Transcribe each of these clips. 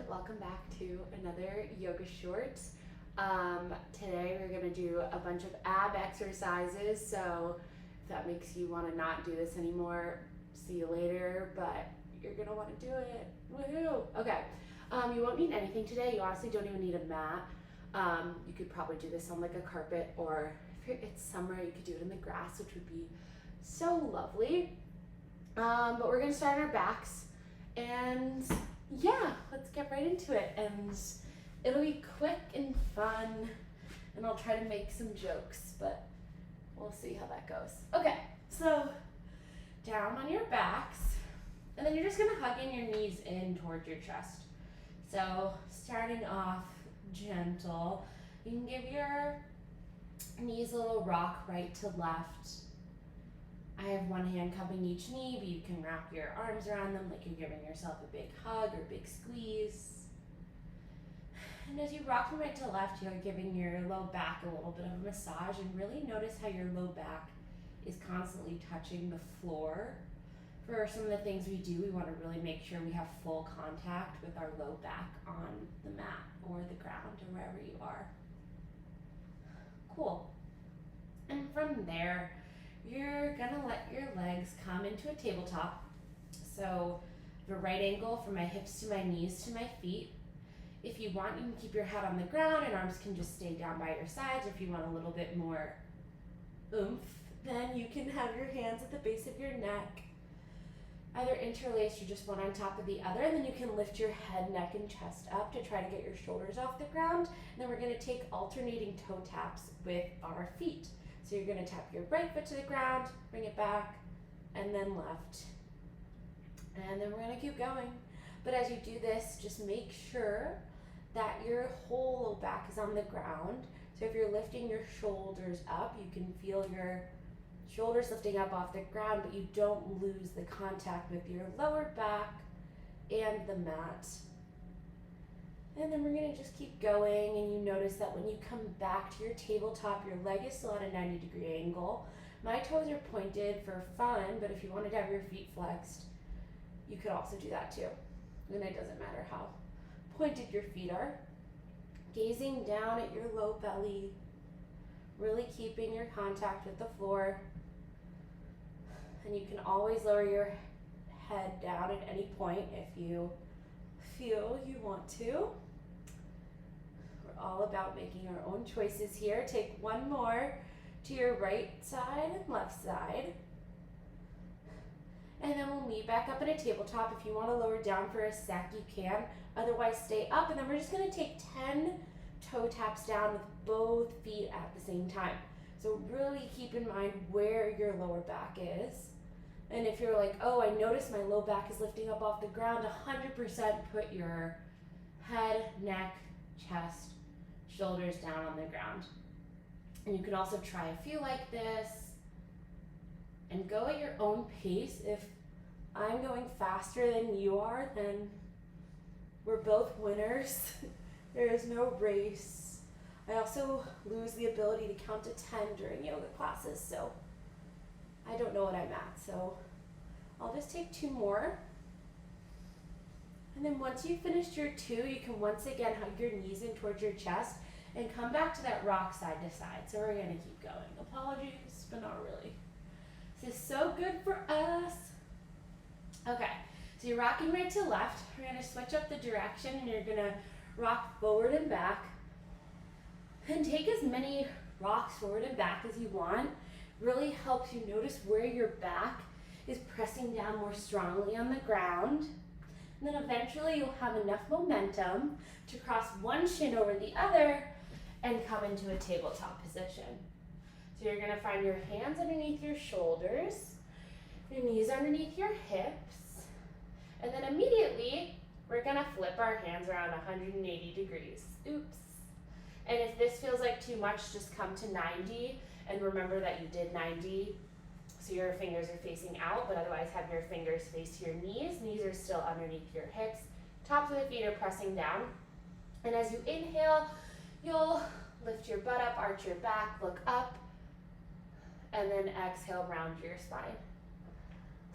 welcome back to another yoga short. Today we're going to do a bunch of ab exercises, so if that makes you want to not do this anymore, see you later, but you're going to want to do it. Woohoo! Okay, you won't need anything today. You honestly don't even need a mat. You could probably do this on like a carpet, or if it's summer, you could do it in the grass, which would be so lovely. But we're going to start on our backs, and yeah, let's get right into it. And it'll be quick and fun, and I'll try to make some jokes, but we'll see how that goes. Okay, so down on your backs, and then you're just gonna hug in your knees in towards your chest. So starting off gentle, you can give your knees a little rock right to left. I have one hand cupping each knee, but you can wrap your arms around them like you're giving yourself a big hug or big squeeze. And as you rock from right to left, you're giving your low back a little bit of a massage, and really notice how your low back is constantly touching the floor. For some of the things we do, we want to really make sure we have full contact with our low back on the mat or the ground or wherever you are. Cool. And from there, you're gonna let your legs come into a tabletop. So the right angle from my hips to my knees to my feet. If you want, you can keep your head on the ground and arms can just stay down by your sides. If you want a little bit more oomph, then you can have your hands at the base of your neck, either interlaced or just one on top of the other, and then you can lift your head, neck, and chest up to try to get your shoulders off the ground. And then we're gonna take alternating toe taps with our feet. So you're gonna tap your right foot to the ground, bring it back, and then left. And then we're gonna keep going. But as you do this, just make sure that your whole low back is on the ground. So if you're lifting your shoulders up, you can feel your shoulders lifting up off the ground, but you don't lose the contact with your lower back and the mat. And then we're gonna just keep going, and you notice that when you come back to your tabletop, your leg is still at a 90-degree angle. My toes are pointed for fun, but if you wanted to have your feet flexed, you could also do that too. And it doesn't matter how pointed your feet are. Gazing down at your low belly, really keeping your contact with the floor. And you can always lower your head down at any point if you feel you want to. We're all about making our own choices here. Take one more to your right side and left side. And then we'll meet back up at a tabletop. If you want to lower down for a sec, you can. Otherwise, stay up. And then we're just going to take 10 toe taps down with both feet at the same time. So really keep in mind where your lower back is. And if you're like, oh, I notice my low back is lifting up off the ground, 100% put your head, neck, chest, shoulders down on the ground. And you can also try a few like this and go at your own pace. If I'm going faster than you are, then we're both winners. There is no race. I also lose the ability to count to 10 during yoga classes, so I don't know what I'm at. So I'll just take 2 more. And then once you've finished your 2, you can once again hug your knees in towards your chest and come back to that rock side to side. So we're gonna keep going. Apologies, but not really. This is so good for us. Okay, so you're rocking right to left. We're gonna switch up the direction, and you're gonna rock forward and back. And take as many rocks forward and back as you want. Really helps you notice where your back is pressing down more strongly on the ground. And then eventually you'll have enough momentum to cross one shin over the other and come into a tabletop position. So you're gonna find your hands underneath your shoulders, your knees underneath your hips, and then immediately we're gonna flip our hands around 180 degrees. Oops. And if this feels like too much, just come to 90 and remember that you did 90. So your fingers are facing out, but otherwise have your fingers face to your knees. Knees are still underneath your hips. Tops of the feet are pressing down. And as you inhale, you'll lift your butt up, arch your back, look up, and then exhale, round your spine.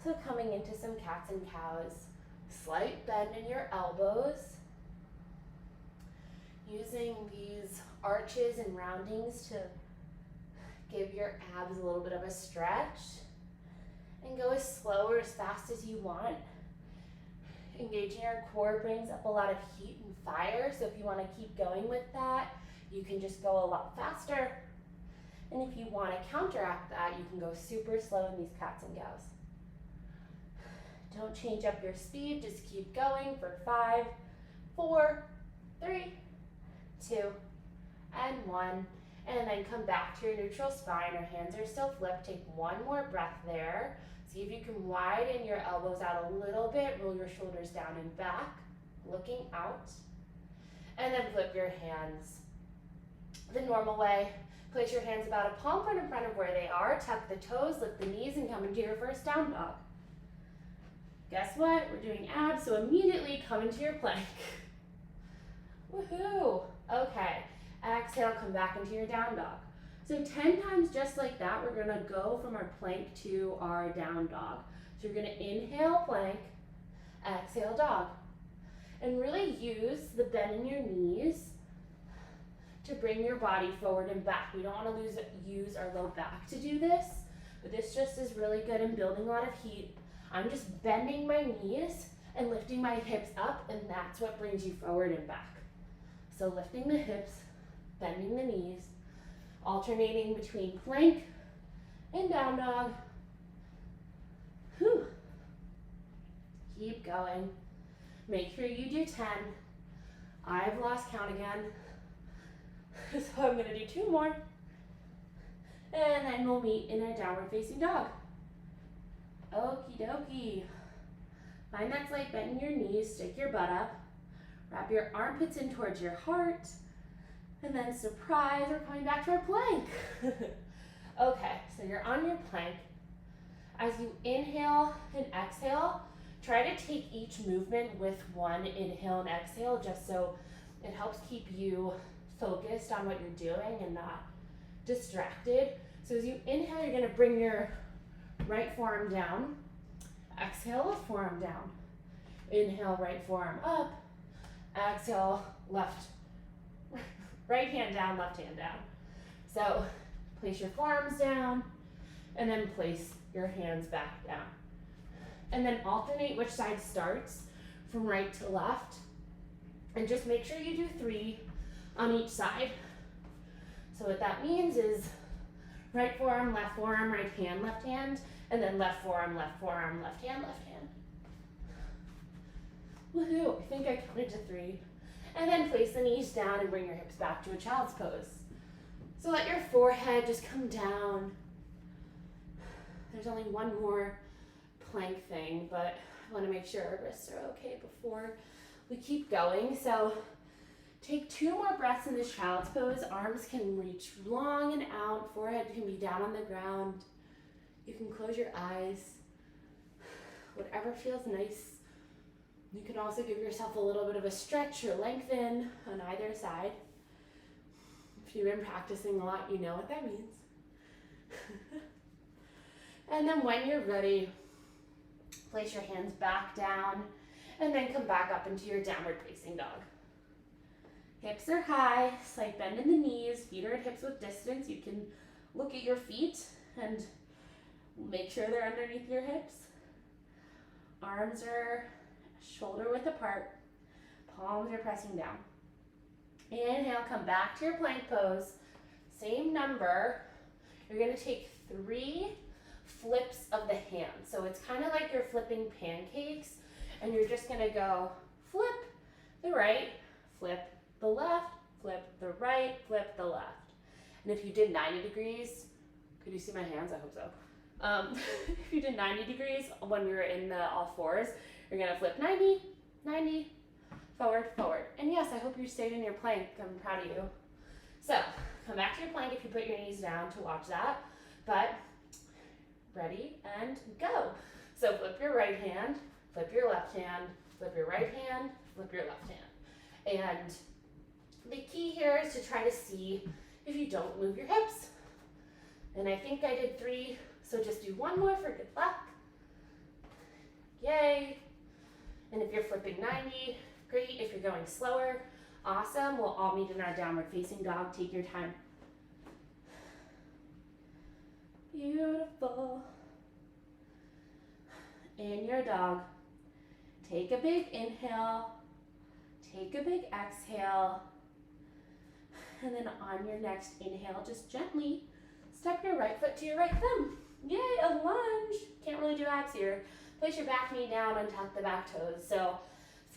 So coming into some cats and cows, slight bend in your elbows, Using these arches and roundings to give your abs a little bit of a stretch, and go as slow or as fast as you want. Engaging your core brings up a lot of heat and fire, so if you want to keep going with that, you can just go a lot faster. And if you want to counteract that, you can go super slow in these cats and gals. Don't change up your speed, just keep going for 5, 4, 3, 2, and 1. And then come back to your neutral spine. Our hands are still flipped. Take one more breath there. See if you can widen your elbows out a little bit. Roll your shoulders down and back, looking out. And then flip your hands the normal way. Place your hands about a palm in front of where they are. Tuck the toes, lift the knees, and come into your first down dog. Guess what? We're doing abs, so immediately come into your plank. Woohoo! Okay, exhale, come back into your down dog. So 10 times just like that, we're gonna go from our plank to our down dog. So you're gonna inhale plank, exhale dog. And really use the bend in your knees to bring your body forward and back. We don't wanna use our low back to do this, but this just is really good in building a lot of heat. I'm just bending my knees and lifting my hips up, and that's what brings you forward and back. So lifting the hips, bending the knees, alternating between plank and down dog. Whew. Keep going. Make sure you do 10. I've lost count again. So I'm gonna do 2 more. And then we'll meet in a downward facing dog. Okie dokie. Find that slight bend in your knees, stick your butt up, wrap your armpits in towards your heart, and then surprise, we're coming back to our plank. Okay, so you're on your plank. As you inhale and exhale, try to take each movement with one inhale and exhale, just so it helps keep you focused on what you're doing and not distracted. So as you inhale, you're gonna bring your right forearm down. Exhale, left forearm down. Inhale, right forearm up. Exhale, right hand down, left hand down. So place your forearms down and then place your hands back down. And then alternate which side starts from right to left. And just make sure you do 3 on each side. So what that means is right forearm, right hand, and then left forearm, left hand, left hand. Woohoo, I think I counted to 3. And then place the knees down and bring your hips back to a child's pose. So let your forehead just come down. There's only one more plank thing, but I want to make sure our wrists are okay before we keep going. So take 2 more breaths in this child's pose. Arms can reach long and out. Forehead can be down on the ground. You can close your eyes. Whatever feels nice. You can also give yourself a little bit of a stretch or lengthen on either side. If you've been practicing a lot, you know what that means. And then when you're ready, place your hands back down and then come back up into your downward facing dog. Hips are high, slight bend in the knees, feet are at hips width distance. You can look at your feet and make sure they're underneath your hips. Arms are shoulder width apart, palms are pressing down. Inhale, come back to your plank pose. Same number. You're gonna take 3 flips of the hands. So it's kind of like you're flipping pancakes, and you're just gonna go flip the right, flip the left, flip the right, flip the left. And if you did 90 degrees, could you see my hands? I hope so. If you did 90 degrees when we were in the all fours, you're gonna flip 90, 90, forward, forward. And yes, I hope you stayed in your plank. I'm proud of you. So come back to your plank if you put your knees down to watch that. But ready and go. So flip your right hand, flip your left hand, flip your right hand, flip your left hand. And the key here is to try to see if you don't move your hips. And I think I did 3, so just do 1 more for good luck. Yay. And if you're flipping 90, great. If you're going slower, Awesome. We'll all meet in our downward facing dog. Take your time. Beautiful. In your dog. Take a big inhale. Take a big exhale. And then on your next inhale, just gently step your right foot to your right thumb. Yay, a lunge. Can't really do abs here. Place your back knee down and tuck the back toes. So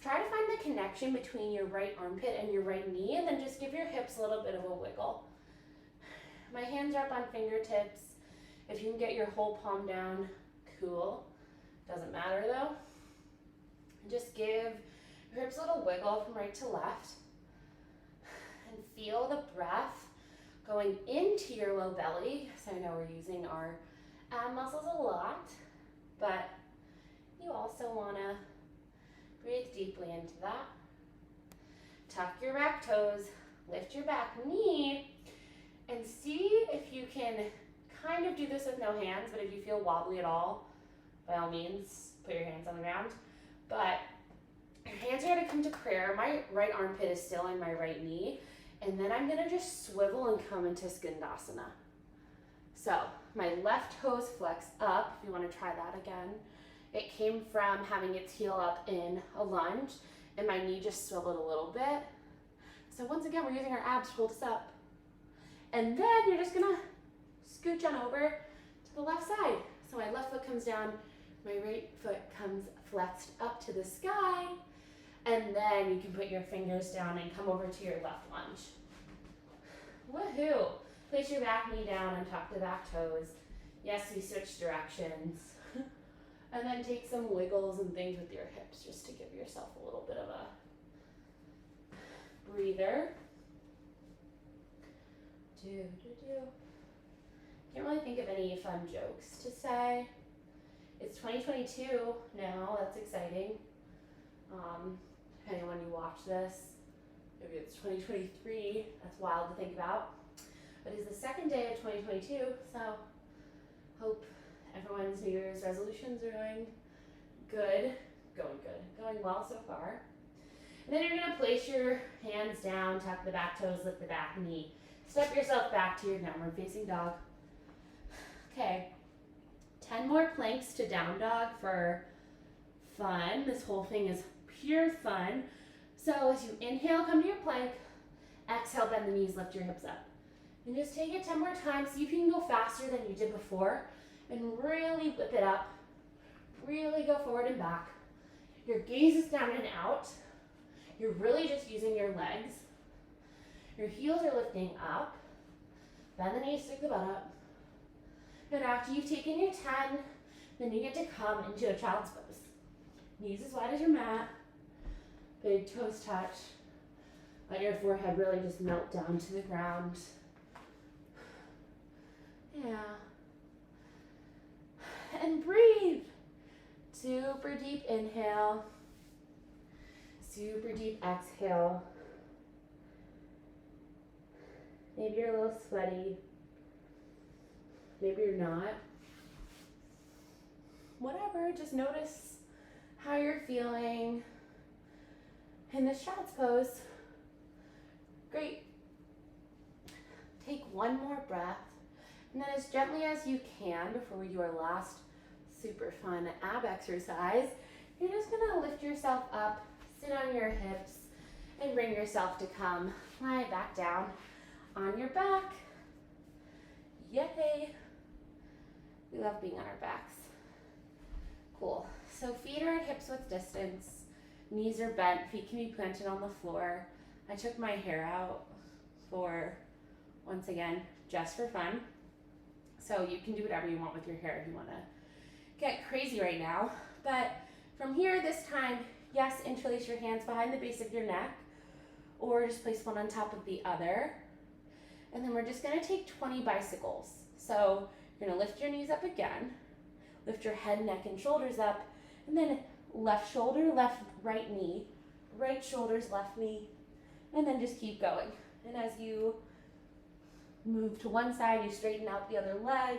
try to find the connection between your right armpit and your right knee, and then just give your hips a little bit of a wiggle. My hands are up on fingertips. If you can get your whole palm down, cool. Doesn't matter though. Just give your hips a little wiggle from right to left. And feel the breath going into your low belly. So I know we're using our ab muscles a lot, but you also want to breathe deeply into that. Tuck your back toes, lift your back knee, and see if you can kind of do this with no hands, but if you feel wobbly at all, by all means, put your hands on the ground. But your hands are going to come to prayer. My right armpit is still in my right knee, and then I'm going to just swivel and come into Skandasana. So my left toes flex up, if you want to try that again. It came from having its heel up in a lunge, and my knee just swiveled a little bit. So once again, we're using our abs to hold us up. And then you're just gonna scooch on over to the left side. So my left foot comes down, my right foot comes flexed up to the sky, and then you can put your fingers down and come over to your left lunge. Woohoo! Place your back knee down and tuck the back toes. Yes, we switch directions. And then take some wiggles and things with your hips just to give yourself a little bit of a breather. Can't really think of any fun jokes to say. It's 2022 now, that's exciting. Depending on when you watch this, maybe it's 2023, that's wild to think about. But it's the second day of 2022, so hope everyone's New Year's resolutions are going well so far. And then you're going to place your hands down, tuck the back toes, lift the back knee. Step yourself back to your downward facing dog. Okay, 10 more planks to down dog for fun. This whole thing is pure fun. So as you inhale, come to your plank. Exhale, bend the knees, lift your hips up. And just take it 10 more times. See if you can go faster than you did before. And really whip it up. Really go forward and back. Your gaze is down and out. You're really just using your legs. Your heels are lifting up. Bend the knees, stick the butt up. And after you've taken your 10, then you get to come into a child's pose. Knees as wide as your mat. Big toes touch. Let your forehead really just melt down to the ground. Yeah. And breathe. Super deep inhale. Super deep exhale. Maybe you're a little sweaty. Maybe you're not. Whatever, just notice how you're feeling in this child's pose. Great. Take one more breath. And then as gently as you can, before we do our last super fun ab exercise, you're just gonna lift yourself up, sit on your hips, and bring yourself to come lie back down on your back. Yay! We love being on our backs. Cool. So feet are at hips width distance, knees are bent, feet can be planted on the floor. I took my hair out for, once again, just for fun. So you can do whatever you want with your hair if you want to get crazy right now. But from here, this time, yes, interlace your hands behind the base of your neck, or just place one on top of the other. And then we're just going to take 20 bicycles. So you're going to lift your knees up again, lift your head, neck, and shoulders up, and then left shoulder, left, right knee, right shoulders, left knee, and then just keep going. And as you move to one side, you straighten out the other leg.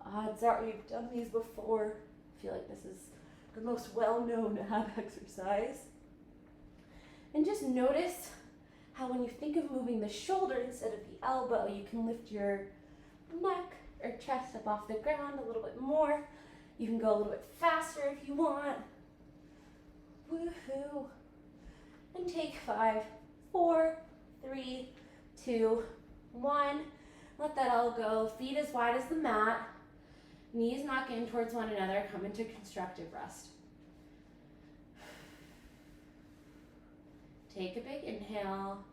Odds are you've done these before. I feel like this is the most well-known ab exercise. And just notice how when you think of moving the shoulder instead of the elbow, you can lift your neck or chest up off the ground a little bit more. You can go a little bit faster if you want. Woohoo. And take 5, 4, 3, 2, 1. Let that all go. Feet as wide as the mat. Knees knock in towards one another. Come into constructive rest. Take a big inhale.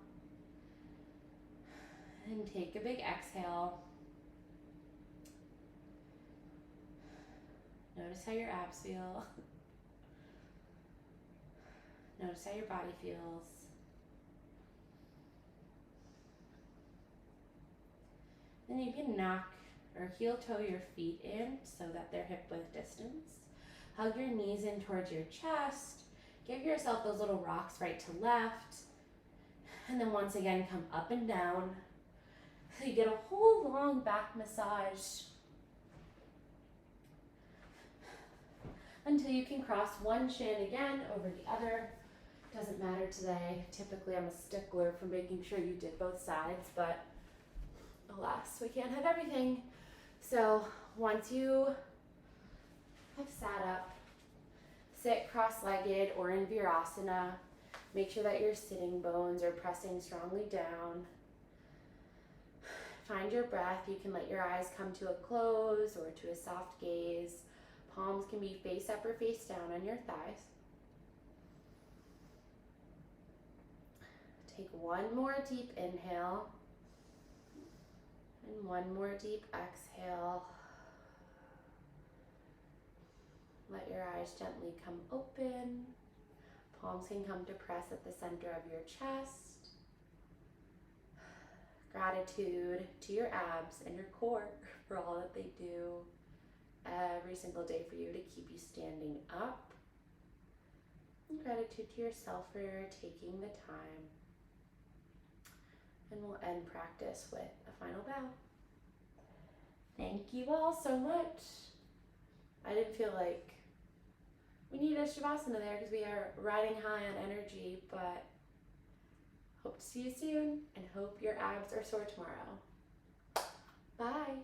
And take a big exhale. Notice how your abs feel. Notice how your body feels. Then you can knock or heel toe your feet in so that they're hip width distance. Hug your knees in towards your chest. Give yourself those little rocks right to left. And then once again, come up and down. So you get a whole long back massage until you can cross one shin again over the other. Doesn't matter today. Typically I'm a stickler for making sure you did both sides, but alas, we can't have everything. So once you have sat up, sit cross-legged or in Virasana. Make sure that your sitting bones are pressing strongly down. Find your breath. You can let your eyes come to a close or to a soft gaze. Palms can be face up or face down on your thighs. Take one more deep inhale and one more deep exhale. Let your eyes gently come open. Palms can come to press at the center of your chest. Gratitude to your abs and your core for all that they do every single day for you to keep you standing up. And gratitude to yourself for taking the time. And we'll end practice with a final bow. Thank you all so much. I didn't feel like we need a Shavasana there because we are riding high on energy, but hope to see you soon and hope your abs are sore tomorrow. Bye.